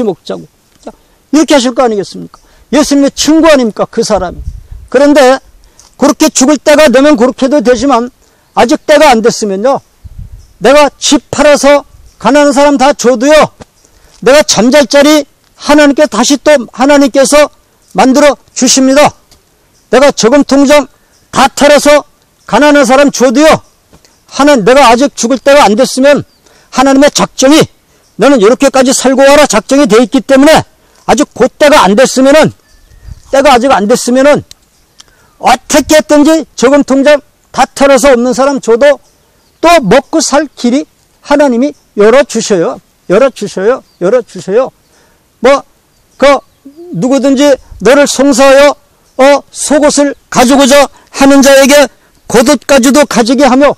먹자고 이렇게 하실 거 아니겠습니까? 예수님의 친구 아닙니까 그 사람이. 그런데 그렇게 죽을 때가 되면 그렇게도 되지만 아직 때가 안 됐으면요, 내가 집 팔아서 가난한 사람 다 줘도요, 내가 잠잘 자리 하나님께 다시 또 하나님께서 만들어 주십니다. 내가 저금통장 다 털어서 가난한 사람 줘도요, 내가 아직 죽을 때가 안 됐으면 하나님의 작정이 너는 이렇게까지 살고 와라 작정이 돼 있기 때문에 아직 그 때가 안 됐으면은 어떻게 했든지 저금통장 다 털어서 없는 사람 줘도 또 먹고 살 길이 하나님이 열어주셔요. 누구든지 너를 송사하여 속옷을 가지고자 하는 자에게 겉옷까지도 가지게 하며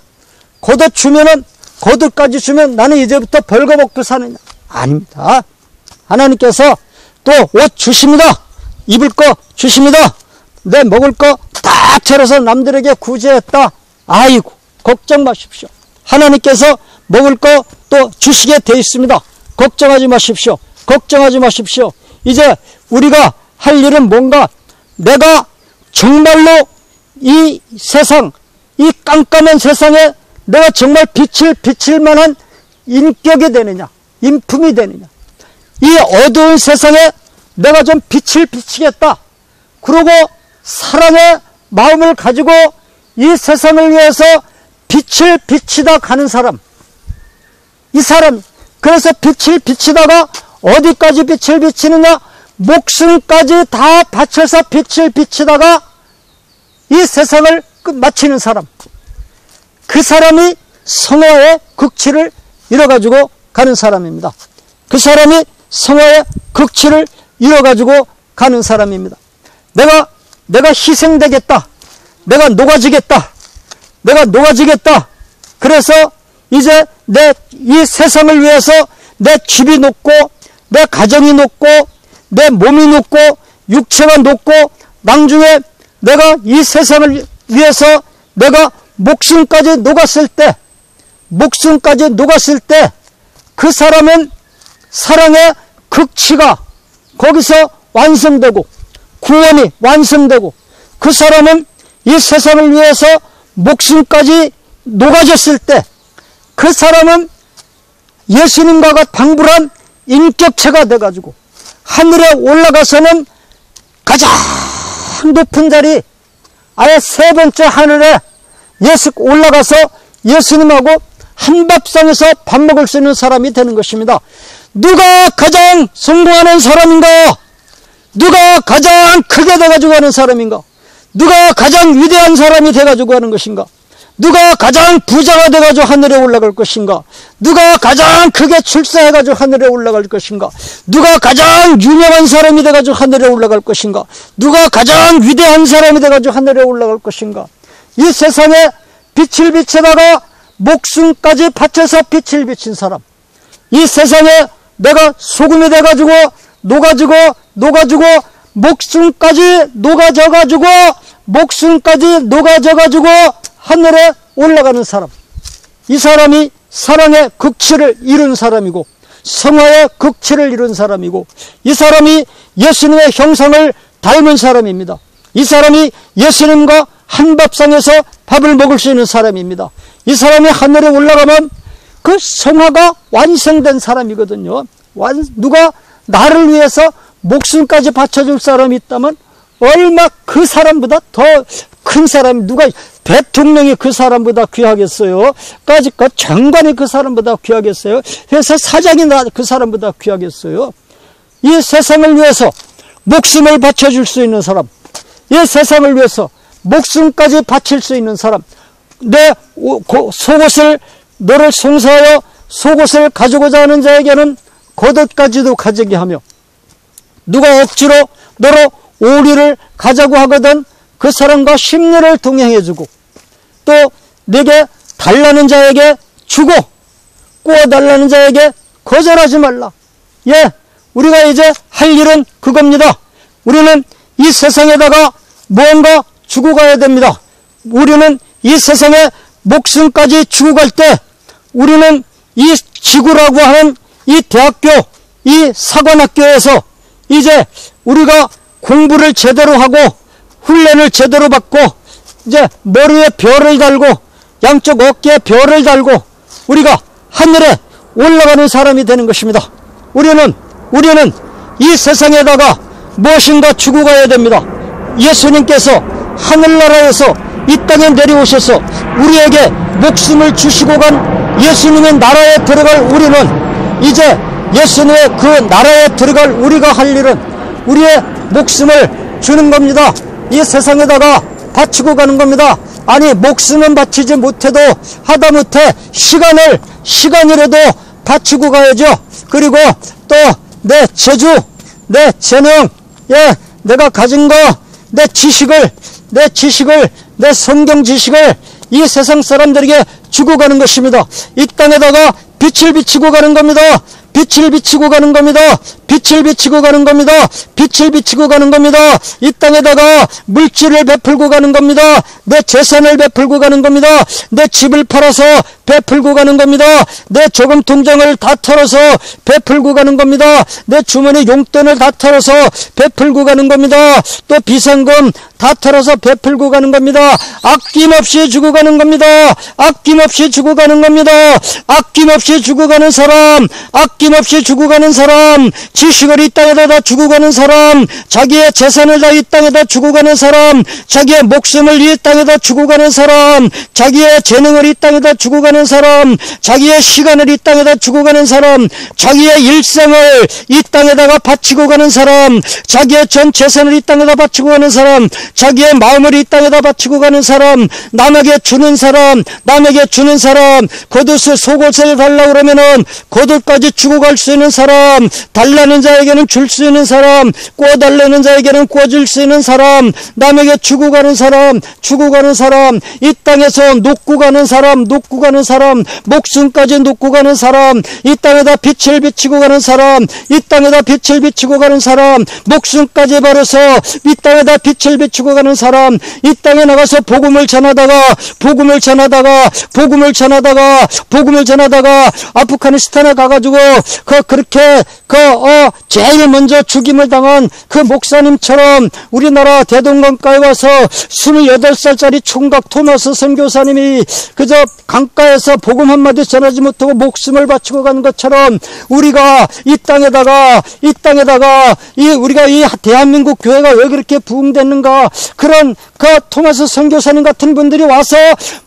겉옷 주면은 겉옷까지 주면 나는 이제부터 벌거벗고 사느냐? 아닙니다. 하나님께서 또 옷 주십니다. 입을 거 주십니다. 내 먹을 거 다 차려서 남들에게 구제했다. 아이고 걱정 마십시오. 하나님께서 먹을 거 또 주시게 돼 있습니다. 걱정하지 마십시오. 이제 우리가 할 일은 뭔가, 내가 정말로 이 세상, 이 깜깜한 세상에 내가 정말 빛을 비칠 만한 인격이 되느냐, 인품이 되느냐. 이 어두운 세상에 내가 좀 빛을 비치겠다. 그리고 사랑의 마음을 가지고 이 세상을 위해서 빛을 비치다 가는 사람. 이 사람, 그래서 빛을 비치다가 어디까지 빛을 비치느냐? 목숨까지 다 바쳐서 빛을 비치다가 이 세상을 마치는 사람. 그 사람이 성화의 극치를 이뤄가지고 가는 사람입니다. 그 사람이 성화의 극치를 이뤄가지고 가는 사람입니다. 내가 희생되겠다. 내가 녹아지겠다. 그래서 이제 이 세상을 위해서 내 집이 녹고, 내 가정이 녹고, 내 몸이 녹고, 육체가 녹고, 나중에 내가 이 세상을 위해서 내가 목숨까지 녹았을 때, 그 사람은 사랑의 극치가 거기서 완성되고, 구원이 완성되고, 그 사람은 이 세상을 위해서 목숨까지 녹아졌을 때, 그 사람은 예수님과 방불한 인격체가 돼가지고 하늘에 올라가서는 가장 높은 자리, 아예 세 번째 하늘에 올라가서 예수님하고 한밥상에서 밥 먹을 수 있는 사람이 되는 것입니다. 누가 가장 성공하는 사람인가? 누가 가장 크게 돼가지고 하는 사람인가? 누가 가장 위대한 사람이 돼가지고 하는 것인가? 누가 가장 부자가 돼가지고 하늘에 올라갈 것인가? 누가 가장 크게 출세해가지고 하늘에 올라갈 것인가? 누가 가장 유명한 사람이 돼가지고 하늘에 올라갈 것인가? 누가 가장 위대한 사람이 돼가지고 하늘에 올라갈 것인가? 이 세상에 빛을 비치다가 목숨까지 바쳐서 빛을 비친 사람, 이 세상에 내가 소금이 돼가지고 녹아지고 목숨까지 녹아져가지고 하늘에 올라가는 사람, 이 사람이 사랑의 극치를 이룬 사람이고 성화의 극치를 이룬 사람이고, 이 사람이 예수님의 형상을 닮은 사람입니다. 이 사람이 예수님과 한 밥상에서 밥을 먹을 수 있는 사람입니다. 이 사람이 하늘에 올라가면 그 성화가 완성된 사람이거든요. 누가 나를 위해서 목숨까지 바쳐줄 사람이 있다면 얼마 그 사람보다 더 큰 사람이, 누가 대통령이 그 사람보다 귀하겠어요? 까짓것 장관이 그 사람보다 귀하겠어요? 회사 사장이 그 사람보다 귀하겠어요? 이 세상을 위해서 목숨을 바쳐줄 수 있는 사람, 이 세상을 위해서 목숨까지 바칠 수 있는 사람, 내 속옷을 너를 송사하여 속옷을 가지고자 하는 자에게는 겉옷까지도 가지게 하며, 누가 억지로 너로 오리를 가자고 하거든 그 사람과 심리를 동행해주고, 또 내게 달라는 자에게 주고 구워달라는 자에게 거절하지 말라. 예, 우리가 이제 할 일은 그겁니다. 우리는 이 세상에다가 무언가 주고 가야 됩니다. 우리는 이 세상에 목숨까지 주고 갈 때 우리는 이 지구라고 하는 이 대학교, 이 사관학교에서 이제 우리가 공부를 제대로 하고 훈련을 제대로 받고 이제 머리에 별을 달고 양쪽 어깨에 별을 달고 우리가 하늘에 올라가는 사람이 되는 것입니다. 우리는 이 세상에다가 무엇인가 주고 가야 됩니다. 예수님께서 하늘나라에서 이 땅에 내려오셔서 우리에게 목숨을 주시고 간 예수님의 나라에 들어갈 우리는 이제 예수님의 그 나라에 들어갈 우리가 할 일은 우리의 목숨을 주는 겁니다. 이 세상에다가 바치고 가는 겁니다. 아니, 목숨은 바치지 못해도 하다못해 시간이라도 바치고 가야죠. 그리고 또 내 재주, 내 재능, 예, 내가 가진 거, 내 지식을, 내 성경 지식을 이 세상 사람들에게 주고 가는 것입니다. 이 땅에다가 빛을 비치고 가는 겁니다. 빛을 비치고 가는 겁니다. 빛을 비치고 가는 겁니다. 빛을 비치고 가는 겁니다. 이 땅에다가 물질을 베풀고 가는 겁니다. 내 재산을 베풀고 가는 겁니다. 내 집을 팔아서 베풀고 가는 겁니다. 내 조금 통장을 다 털어서 베풀고 가는 겁니다. 내 주머니 용돈을 다 털어서 베풀고 가는 겁니다. 또 비상금 다 털어서 베풀고 가는 겁니다. 아낌없이 주고 가는 겁니다. 아낌없이 주고 가는 겁니다. 아낌없이 주고 가는 사람, 아낌없이 주고 가는 사람, 지식을 이 땅에다 다 주고 가는 사람, 자기의 재산을 다 이 땅에다 주고 가는 사람, 자기의 목숨을 이 땅에다 주고 가는 사람, 자기의 재능을 이 땅에다 주고 가는 사람, 자기의 시간을 이 땅에다 주고 가는 사람, 자기의 일생을 이 땅에다가 바치고 가는 사람, 자기의 전 재산을 이 땅에다 바치고 가는 사람, 자기의 마음을 이 땅에다 바치고 가는 사람, 남에게 주는 사람, 겉옷을 속옷을 달라고 그러면은 겉옷까지 주고 갈 수 있는 사람, 달라는 자에게는 줄 수 있는 사람, 구워달라는 자에게는 구워줄 수 있는 사람, 남에게 주고 가는 사람, 이 땅에서 놓고 가는 사람, 목숨까지 놓고 가는 사람, 이 땅에다 빛을 비치고 가는 사람, 목숨까지 바라서 이 땅에다 빛을 비치고 가는 사람, 이 땅에 나가서 복음을 전하다가 아프가니스탄에 가가지고 그렇게 제일 먼저 죽임을 당한 그 목사님처럼 우리나라 대동강가에 와서 28살짜리 총각 토마스 선교사님이 그저 강가에서 복음 한마디 전하지 못하고 목숨을 바치고 간 것처럼 우리가 이 땅에다가 우리가 이 대한민국 교회가 왜 그렇게 부흥됐는가, 그런 그 토마스 선교사님 같은 분들이 와서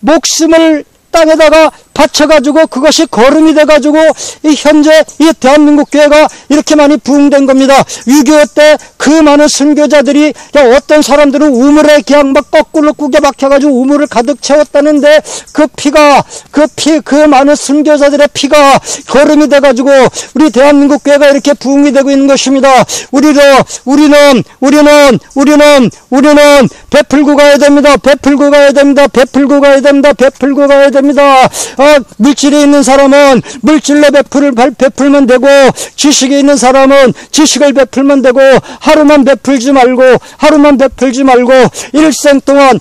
목숨을 땅에다가 바쳐가지고 그것이 거름이 돼가지고 이 현재 이 대한민국 교회가 이렇게 많이 부흥된 겁니다. 6.25 때 그 많은 순교자들이 어떤 사람들은 우물에 그냥 막 거꾸로 꾸겨 박혀가지고 우물을 가득 채웠다는데 그 많은 순교자들의 피가 거름이 돼가지고 우리 대한민국 교회가 이렇게 부흥이 되고 있는 것입니다. 우리는 베풀고 가야 됩니다. 베풀고 가야 됩니다. 베풀고 가야 됩니다. 베풀고 가야 됩니다. 물질이 있는 사람은 물질로 베풀면 되고, 지식이 있는 사람은 지식을 베풀면 되고, 하루만 베풀지 말고 일생 동안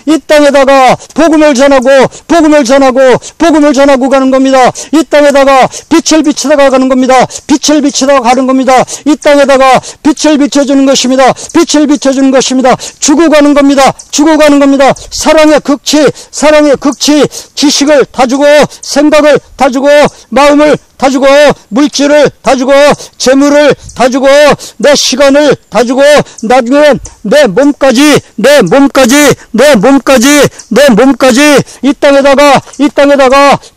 이 땅에다가 복음을 전하고 가는 겁니다. 이 땅에다가 빛을 비치다가 가는 겁니다. 빛을 비치다가 가는 겁니다. 이 땅에다가 빛을 비춰주는 것입니다. 빛을 비춰주는 것입니다. 주고 가는 겁니다. 사랑의 극치, 지식을 다 주고, 생각을 다 주고, 마음을 다 주고, 물질을 다 주고, 재물을 다 주고, 내 시간을 다 주고, 나중에 내 몸까지 이 땅에다가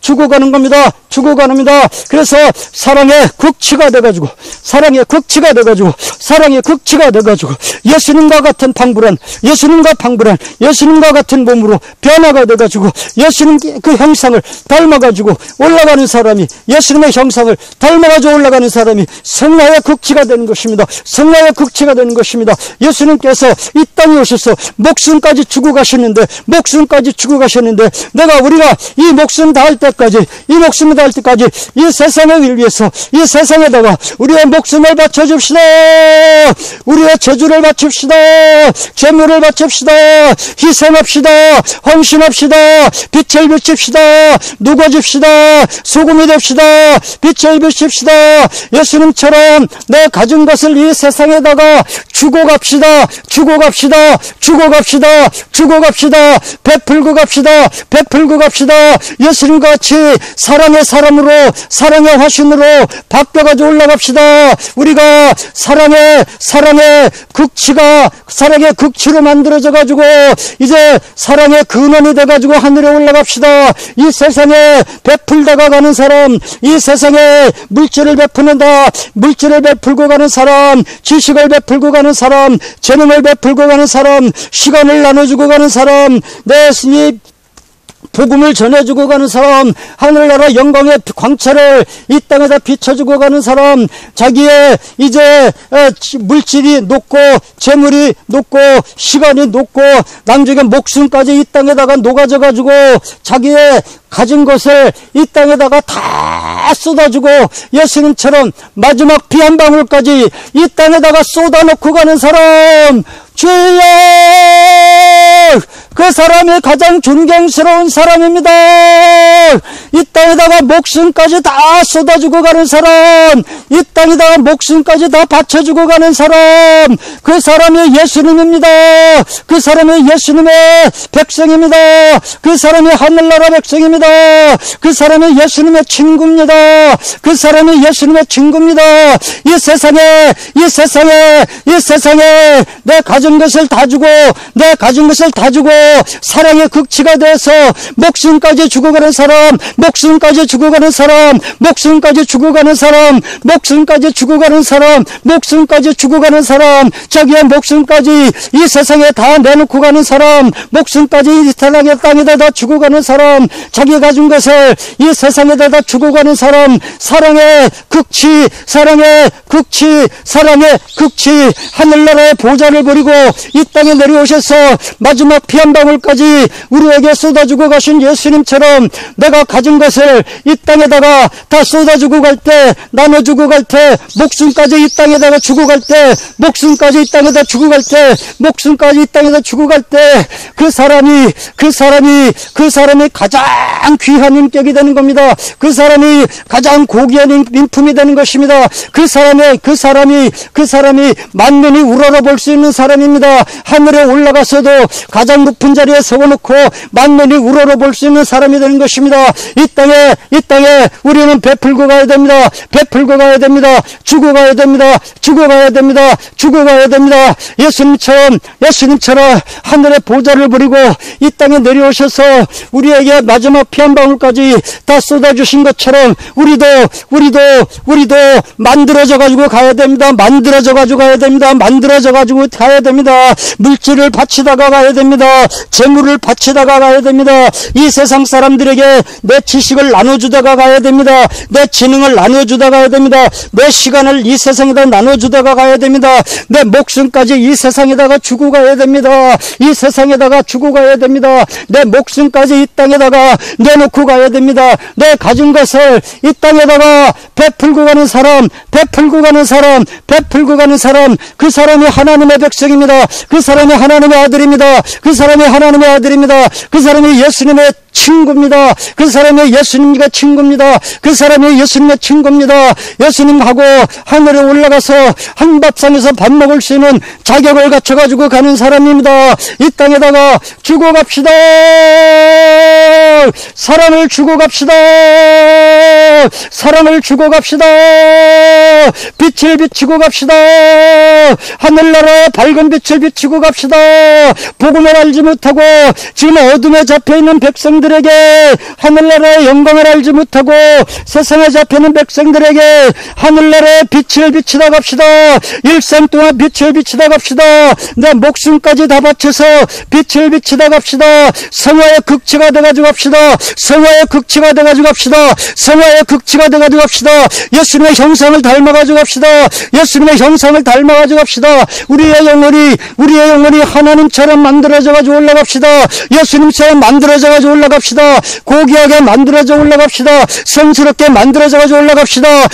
주고 가는 겁니다. 그래서 사랑의 극치가 돼가지고 예수님과 같은 예수님과 같은 몸으로 변화가 돼가지고 예수님 그 형상을 닮아가지고 올라가는 사람이, 예수님의 형상을 닮아가지고 올라가는 사람이 성화의 극치가 되는 것입니다. 예수님께서 이 땅에 오셔서 목숨까지 주고 가셨는데 우리가 이 목숨 다할 때까지 이 세상을 위해서 이 세상에다가 우리의 목숨을 바쳐줍시다. 우리의 저주를 바칩시다. 재물을 바칩시다. 희생합시다. 헌신합시다. 빛을 비칩시다. 녹아줍시다. 소금이 됩시다. 빛을 비칩시다. 예수님처럼 내 가진 것을 이 세상에다가 주고 갑시다. 베풀고 갑시다. 예수님같이 사랑의 사람으로, 사랑의 화신으로 바뀌어가지고 올라갑시다. 우리가 사랑의 극치로 만들어져가지고 이제 사랑의 근원이 돼가지고 하늘에 올라갑시다. 이 세상에 베풀다가 가는 사람, 이 세상에 물질을 베풀고 가는 사람, 지식을 베풀고 가는 사람, 재능을 베풀고 가는 사람, 시간을 나눠주고 가는 사람, 이 복음을 전해주고 가는 사람, 하늘나라 영광의 광채를 이 땅에다 비춰주고 가는 사람, 자기의 이제 물질이 높고 재물이 높고 시간이 높고 나중에 목숨까지 이 땅에다가 녹아져가지고 자기의 가진 것을 이 땅에다가 다 쏟아주고 예수님처럼 마지막 피 한 방울까지 이 땅에다가 쏟아놓고 가는 사람, 주여! 그 사람이 가장 존경스러운 사람입니다. 이 땅에다가 목숨까지 다 쏟아주고 가는 사람, 이 땅에다가 목숨까지 다 바쳐주고 가는 사람, 그 사람이 예수님입니다. 그 사람이 예수님의 백성입니다. 그 사람이 하늘나라 백성입니다. 그 사람이 예수님의 친구입니다. 이 세상에 내 가진 것을 다 주고 사랑의 극치가 돼서 목숨까지 주고 가는 사람, 자기의 목숨까지 이 세상에 다 내놓고 가는 사람, 목숨까지 이 땅에다 다 주고 가는 사람, 자기 가진 것을 이 세상에다 다 주고 가는 사람, 사랑의 극치, 하늘나라의 보좌를 버리고 이 땅에 내려오셔서 마지막 피 한 방울까지 우리에게 쏟아주고 가신 예수님처럼 내가 가진 것을 이 땅에다가 다 쏟아주고 갈 때, 나눠주고 갈 때, 목숨까지 이 땅에다가 주고 갈 때, 그 사람이 가장 귀한 인격이 되는 겁니다. 그 사람이 가장 고귀한 인품이 되는 것입니다. 그 사람이 만년이 우러러 볼 수 있는 사람입니다. 하늘에 올라가서도 가장 높은 높은 자리에 세워놓고 만면이 우러러볼 수 있는 사람이 되는 것입니다. 이 땅에 우리는 베풀고 가야 됩니다. 베풀고 가야 됩니다. 주고 가야 됩니다. 주고 가야 됩니다. 주고 가야 됩니다. 예수님처럼 하늘의 보좌를 버리고 이 땅에 내려오셔서 우리에게 마지막 피 한 방울까지 다 쏟아주신 것처럼 우리도 만들어져 가지고 가야 됩니다. 만들어져 가지고 가야 됩니다. 만들어져 가지고 가야 됩니다. 물질을 바치다가 가야 됩니다. 재물을 바치다가 가야 됩니다. 이 세상 사람들에게 내 지식을 나눠주다가 가야 됩니다. 내 지능을 나눠주다가 가야 됩니다. 내 시간을 이 세상에다 나눠주다가 가야 됩니다. 내 목숨까지 이 세상에다가 주고 가야 됩니다. 이 세상에다가 주고 가야 됩니다. 내 목숨까지 이 땅에다가 내놓고 가야 됩니다. 내 가진 것을 이 땅에다가 베풀고 가는 사람, 베풀고 가는 사람, 베풀고 가는 사람, 그 사람이 하나님의 백성입니다. 그 사람이 하나님의 아들입니다. 그 사람이 하나님의 아들입니다. 그 사람이 예수님의 친구입니다. 그 사람이 예수님과 친구입니다. 그 사람이 예수님의 친구입니다. 예수님하고 하늘에 올라가서 한밥상에서 밥 먹을 수 있는 자격을 갖춰가지고 가는 사람입니다. 이 땅에다가 주고 갑시다. 사랑을 주고 갑시다. 사랑을 주고 갑시다. 빛을 비추고 갑시다. 하늘나라의 밝은 빛을 비추고 갑시다. 복음을 알지 못하고 지금 어둠에 잡혀있는 백성들에게 하늘나라의 영광을 알지 못하고 세상에 잡혀있는 백성들에게 하늘나라의 빛을 비치다 갑시다. 일생 동안 빛을 비치다 갑시다. 내 목숨까지 다 바쳐서 빛을 비치다 갑시다. 성화의 극치가 돼가지고 갑시다. 성화의 극치가 돼가지고 갑시다. 성화의 극치가 돼가지고 갑시다. 예수님의 형상을 닮아가지고 갑시다. 예수님의 형상을 닮아가지고 갑시다. 우리의 영혼이 하나님처럼 만들어져가지고 올라갑시다. 예수님처럼 만들어져가지고 올라갑시다. 고귀하게 만들어져 올라갑시다. 성스럽게 만들어져가지고 올라갑시다.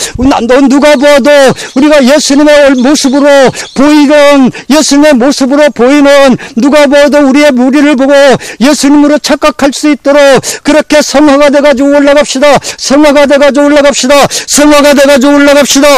누가 보아도 우리가 예수님의 모습으로 보이는, 예수님의 모습으로 보이는, 누가 보아도 우리의 무리를 보고 예수님으로 착각할 수 있도록 그렇게 성화가 돼가지고 올라갑시다. 성화가 돼가지고 올라갑시다. 성화가 돼가지고 올라갑시다.